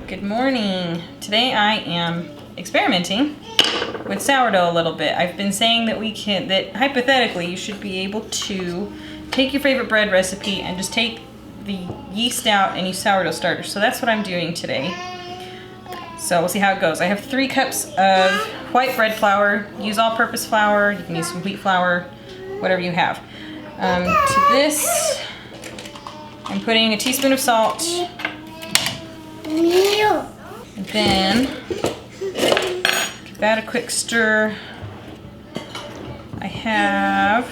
Good morning. Today I am experimenting with sourdough a little bit. I've been saying that hypothetically you should be able to take your favorite bread recipe and just take the yeast out and use sourdough starter. So that's what I'm doing today. So we'll see how it goes. I have 3 cups of white bread flour. Use all-purpose flour. You can use some wheat flour, whatever you have. To this, I'm putting a teaspoon of salt. And then give that a quick stir. I have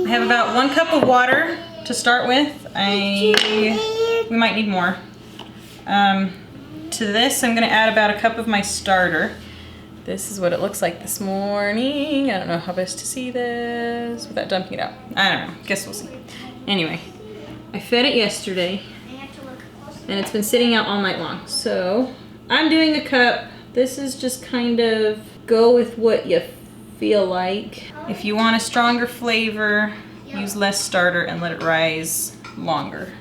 about 1 cup of water to start with. We might need more. To this, I'm going to add about a cup of my starter. This is what it looks like this morning. I don't know how best to see this without dumping it out. I don't know. Guess we'll see. Anyway, I fed it yesterday, and it's been sitting out all night long. So I'm doing a cup. This is just kind of go with what you feel like. If you want a stronger flavor, use less starter and let it rise longer.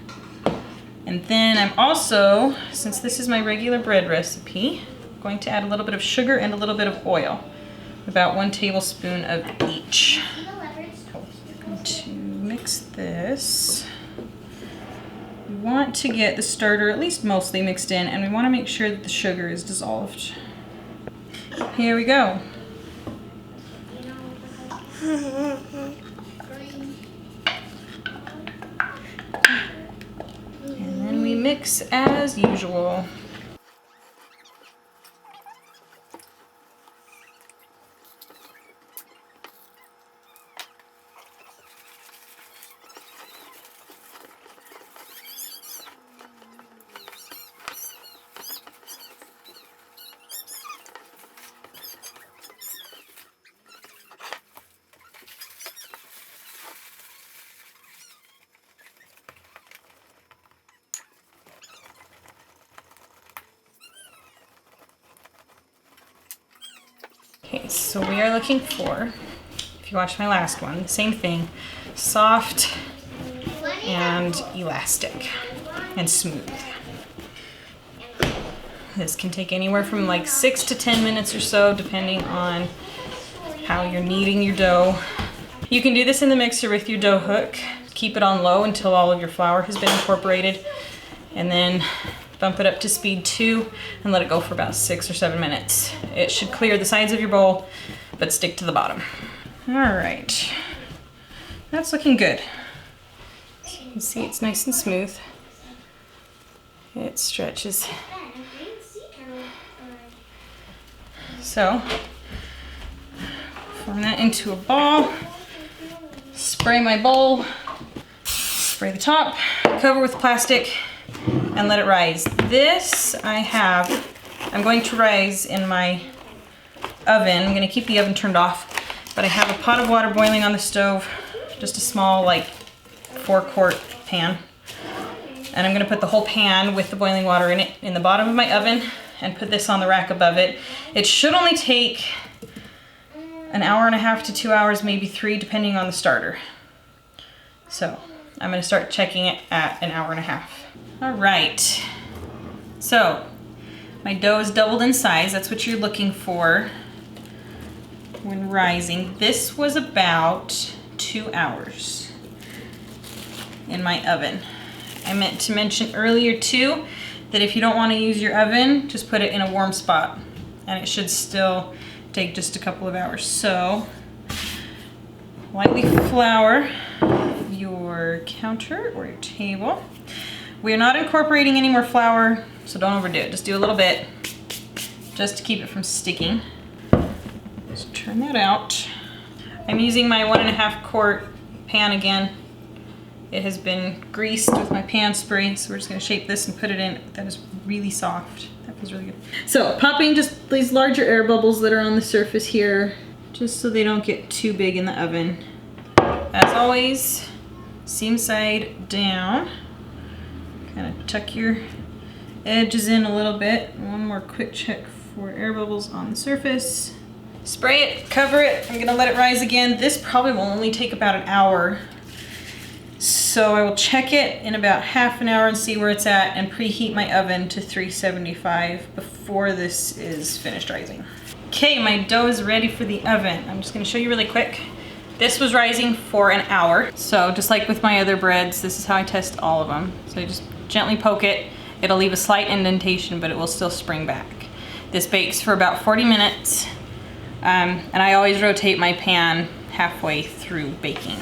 And then I'm also, since this is my regular bread recipe, going to add a little bit of sugar and a little bit of oil. About 1 tablespoon of each. I'm going to mix this. We want to get the starter at least mostly mixed in, and we want to make sure that the sugar is dissolved. Here we go. And then we mix as usual. Okay, so we are looking for, if you watched my last one, the same thing, soft and elastic and smooth. This can take anywhere from like 6 to 10 minutes or so, depending on how you're kneading your dough. You can do this in the mixer with your dough hook. Keep it on low until all of your flour has been incorporated, and then bump it up to speed 2 and let it go for about 6 or 7 minutes. It should clear the sides of your bowl, but stick to the bottom. All right, that's looking good. You can see it's nice and smooth. It stretches. So, form that into a ball, spray my bowl, spray the top, cover with plastic, and let it rise. This I'm going to rise in my oven. I'm going to keep the oven turned off, but I have a pot of water boiling on the stove, just a small like 4-quart pan. And I'm going to put the whole pan with the boiling water in it in the bottom of my oven and put this on the rack above it. It should only take an hour and a half to 2 hours, maybe 3, depending on the starter. So I'm going to start checking it at an hour and a half. All right, so my dough is doubled in size. That's what you're looking for when rising. This was about 2 hours in my oven. I meant to mention earlier too that if you don't want to use your oven, just put it in a warm spot and it should still take just a couple of hours. So lightly flour your counter or your table. We're not incorporating any more flour, so don't overdo it. Just do a little bit, just to keep it from sticking. Just turn that out. I'm using my 1.5 quart pan again. It has been greased with my pan spray, so we're just gonna shape this and put it in. That is really soft. That feels really good. So popping just these larger air bubbles that are on the surface here, just so they don't get too big in the oven. As always, seam side down. Kind of tuck your edges in a little bit. One more quick check for air bubbles on the surface. Spray it, cover it. I'm gonna let it rise again. This probably will only take about an hour. So I will check it in about half an hour and see where it's at and preheat my oven to 375 before this is finished rising. Okay, my dough is ready for the oven. I'm just gonna show you really quick. This was rising for an hour. So just like with my other breads, this is how I test all of them. So I just gently poke it. It'll leave a slight indentation, but it will still spring back. This bakes for about 40 minutes. And I always rotate my pan halfway through baking.